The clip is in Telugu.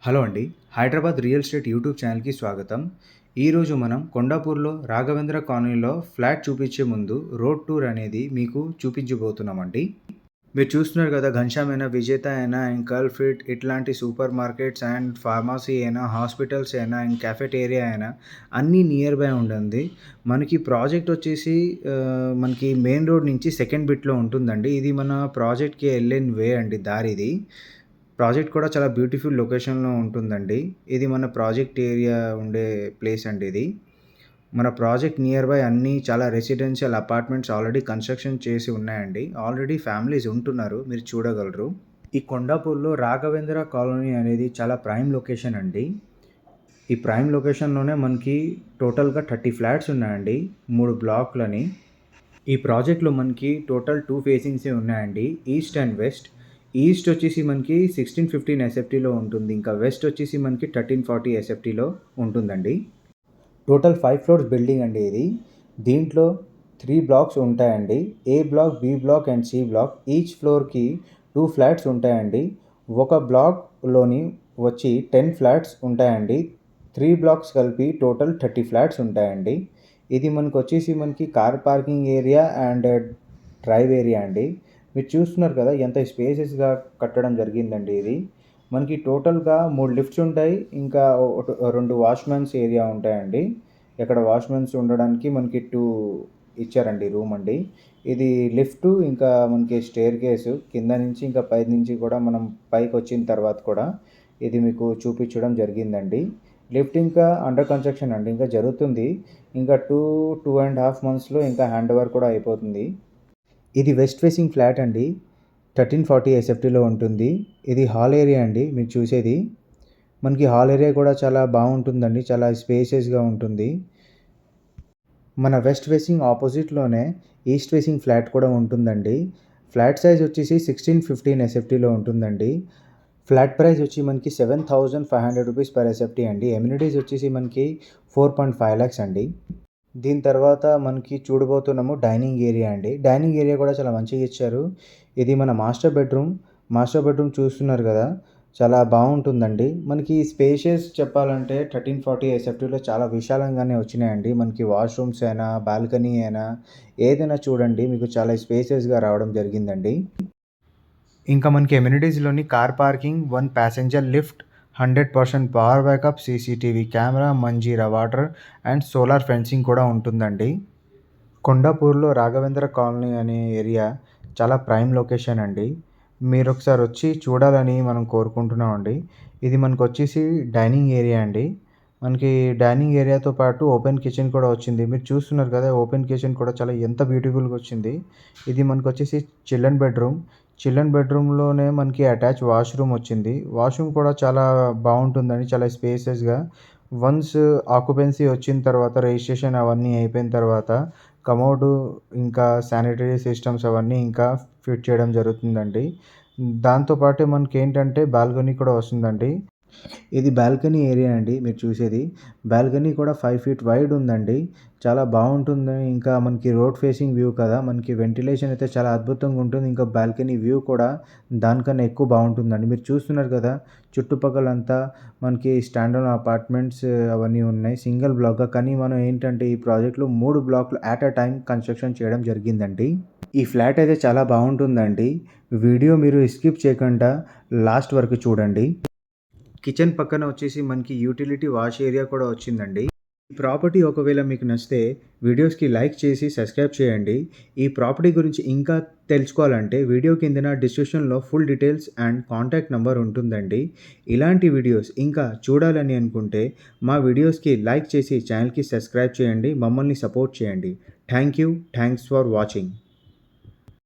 హలో అండి. హైదరాబాద్ రియల్ ఎస్టేట్ యూట్యూబ్ ఛానల్‌కి స్వాగతం. ఈరోజు మనం కొండాపూర్‌లో రాఘవేంద్ర కాలనీలో ఫ్లాట్ చూపించే ముందు రోడ్ టూర్ అనేది మీకు చూపించబోతున్నామండి. మీరు చూస్తున్నారు కదా! ఘనశ్యామ్ అయినా, విజేత అయినా అండ్ కల్ఫిట్ ఇట్లాంటి సూపర్ మార్కెట్స్ అండ్ ఫార్మసీ అయినా, హాస్పిటల్స్ అయినా అండ్ కాఫెటేరియా అయినా అన్నీ నియర్ బై ఉంటుంది. మనకి ప్రాజెక్ట్ వచ్చేసి మనకి మెయిన్ రోడ్ నుంచి సెకండ్ బిట్‌లో ఉంటుందండి. ఇది మన ప్రాజెక్ట్‌కి ఎళ్ళిన వే అండి దారిది. ప్రాజెక్ట్ కూడా చాలా బ్యూటిఫుల్ లొకేషన్‌లో ఉంటుందండి. ఇది మన ప్రాజెక్ట్ ఏరియా ఉండే ప్లేస్ అండి ఇది. మన ప్రాజెక్ట్ నియర్ బై అన్నీ చాలా రెసిడెన్షియల్ అపార్ట్మెంట్స్ ఆల్రెడీ కన్‌స్ట్రక్షన్ చేసి ఉన్నాయండి. ఆల్రెడీ ఫ్యామిలీస్ ఉంటున్నారు. మీరు చూడగలరు. ఈ కొండాపూర్‌లో రాఘవేంద్ర కాలనీ అనేది చాలా ప్రైమ్ లొకేషన్ అండి. ఈ ప్రైమ్ లొకేషన్‌లోనే మనకి టోటల్‌గా 30 ఫ్లాట్స్ ఉన్నాయండి. 3 బ్లాక్‌లని. ఈ ప్రాజెక్ట్‌లో మనకి టోటల్ 2 ఫేసింగ్సే ఉన్నాయండి. East and west. ఈస్ట్ వచ్చేసి మనకి 1615 ఎస్ఎఫ్టీలో ఉంటుంది. ఇంకా వెస్ట్ వచ్చేసి మనకి 1340 ఎస్ఎఫ్టీలో ఉంటుందండి. టోటల్ 5 ఫ్లోర్స్ బిల్డింగ్ అండి ఇది. దీంట్లో 3 బ్లాక్స్ ఉంటాయండి. A block, B block and C block. Each ఫ్లోర్‌కి 2 ఫ్లాట్స్ ఉంటాయండి. ఒక బ్లాక్‌లోని వచ్చి 10 ఫ్లాట్స్ ఉంటాయండి. 3 బ్లాక్స్ కలిపి టోటల్ 30 ఫ్లాట్స్ ఉంటాయండి. ఇది మనకి car parking area and drive area అండి. మీరు చూస్తున్నారు కదా! ఎంత స్పేసెస్‌గా కట్టడం జరిగిందండి ఇది. మనకి టోటల్‌గా 3 లిఫ్ట్స్ ఉంటాయి. ఇంకా 2 వాష్‌మెన్స్ ఏరియా ఉంటాయండి. ఇక్కడ వాష్‌మెన్స్ ఉండడానికి మనకి 2 ఇచ్చారండి రూమ్ అండి. ఇది లిఫ్టు ఇంకా మనకి స్టెయిర్‌కేసు కింద నుంచి ఇంకా పై నుంచి కూడా మనం పైకొచ్చిన తర్వాత కూడా ఇది మీకు చూపించడం జరిగిందండి. లిఫ్ట్ ఇంకా అండర్ కన్‌స్ట్రక్షన్ అండి. ఇంకా జరుగుతుంది. ఇంకా 2 ½ మంత్స్‌లో ఇంకా హ్యాండ్ ఓవర్ కూడా అయిపోతుంది. ఇది వెస్ట్ ఫేసింగ్ ఫ్లాట్ అండి. 1340 ఎస్ఎఫ్టీలో ఉంటుంది. ఇది హాల్ ఏరియా అండి మీరు చూసేది. మనకి హాల్ ఏరియా కూడా చాలా బావుంటుందండి. చాలా స్పేషియస్‌గా ఉంటుంది. మన వెస్ట్ ఫేసింగ్ ఆపోజిట్‌లోనే ఈస్ట్ ఫేసింగ్ ఫ్లాట్ కూడా ఉంటుందండి. ఫ్లాట్ సైజ్ వచ్చేసి 1615 ఎస్ఎఫ్టీలో ఉంటుందండి. ఫ్లాట్ ప్రైస్ వచ్చి మనకి 7,500 రూపీస్ పర్ ఎస్ఎఫ్టీ అండి. ఎమ్యూనిటీస్ వచ్చేసి మనకి 4.5 లాక్స్ అండి. దీని తర్వాత మనకి చూడబోతున్నాము డైనింగ్ ఏరియా అండి. డైనింగ్ ఏరియా కూడా చాలా మంచిగా ఇచ్చారు. ఇది మన మాస్టర్ బెడ్‌రూమ్. మాస్టర్ బెడ్‌రూమ్ చూస్తున్నారు కదా! చాలా బావుంటుందండి. మనకి స్పేషియస్ చెప్పాలంటే 1340 ఎస్ఎఫ్టీలో చాలా విశాలంగానే వచ్చినాయండి. మనకి వాష్‌రూమ్స్ అయినా, బాల్కనీ అయినా ఏదైనా చూడండి మీకు చాలా స్పేషియస్‌గా రావడం జరిగిందండి. ఇంకా మనకి ఎమ్యూనిటీస్‌లోని car parking, 1 passenger lift, 100% power backup, CCTV camera, Manjira water and solar fencing కూడా ఉంటుందండి. కొండాపూర్‌లో రాఘవేంద్ర కాలనీ అనే ఏరియా చాలా ప్రైమ్ లొకేషన్ అండి. మీరొకసారి వచ్చి చూడాలని మనం కోరుకుంటున్నామండి. ఇది మనకొచ్చేసి డైనింగ్ ఏరియా అండి. మనకి డైనింగ్ ఏరియాతో పాటు ఓపెన్ కిచెన్ కూడా వచ్చింది. మీరు చూస్తున్నారు కదా! ఓపెన్ కిచెన్ కూడా చాలా ఎంత బ్యూటిఫుల్‌గా వచ్చింది. ఇది మనకొచ్చేసి చిల్డ్రన్ బెడ్‌రూమ్. చిల్డ్రన్ బెడ్‌రూమ్‌లోనే మనకి అటాచ్ వాష్‌రూమ్ వచ్చింది. వాష్‌రూమ్ కూడా చాలా బావుంటుందండి. చాలా స్పేషియస్‌గా. వన్స్ ఆక్యుపెన్సీ వచ్చిన తర్వాత రిజిస్ట్రేషన్ అవన్నీ అయిపోయిన తర్వాత కమోడు ఇంకా శానిటరీ సిస్టమ్స్ అవన్నీ ఇంకా ఫిట్ చేయడం జరుగుతుందండి. దాంతో పాటే మనకేంటంటే బాల్కనీ కూడా వస్తుందండి. ఇది బాల్కనీ ఏరియా అండి మీరు చూసేది. బాల్కనీ కూడా 5 ఫీట్ వైడ్ ఉందండి. చాలా బావుంటుంది. ఇంకా మనకి రోడ్ ఫేసింగ్ వ్యూ కదా! మనకి వెంటిలేషన్ అయితే చాలా అద్భుతంగా ఉంటుంది. ఇంకా బాల్కనీ వ్యూ కూడా దానికన్నా ఎక్కువ బావుంటుందండి. మీరు చూస్తున్నారు కదా! చుట్టుపక్కలంతా మనకి స్టాండ్ అలోన్ అపార్ట్మెంట్స్ అవన్నీ ఉన్నాయి. సింగిల్ బ్లాక్‌గా కానీ మనం ఏంటంటే ఈ ప్రాజెక్ట్‌లో 3 బ్లాక్‌లు అట్ ఎ టైమ్ కన్‌స్ట్రక్షన్ చేయడం జరిగిందండి. ఈ ఫ్లాట్ అయితే చాలా బావుంటుందండి. వీడియో మీరు స్కిప్ చేయకుండా లాస్ట్ వరకు చూడండి. కిచెన్ పక్కన వచ్చేసి మనకి యూటిలిటీ వాష్ ఏరియా కూడా వచ్చిందండి. ఈ ప్రాపర్టీ ఒకవేళ మీకు నచ్చితే వీడియోస్‌కి లైక్ చేసి సబ్స్క్రైబ్ చేయండి. ఈ ప్రాపర్టీ గురించి ఇంకా తెలుసుకోవాలంటే వీడియో కిందన డిస్క్రిప్షన్‌లో full details and contact number ఉంటుందండి. ఇలాంటి వీడియోస్ ఇంకా చూడాలని అనుకుంటే మా వీడియోస్‌కి లైక్ చేసి ఛానల్‌కి సబ్స్క్రైబ్ చేయండి. మమ్మల్ని సపోర్ట్ చేయండి. Thank you. Thanks for watching.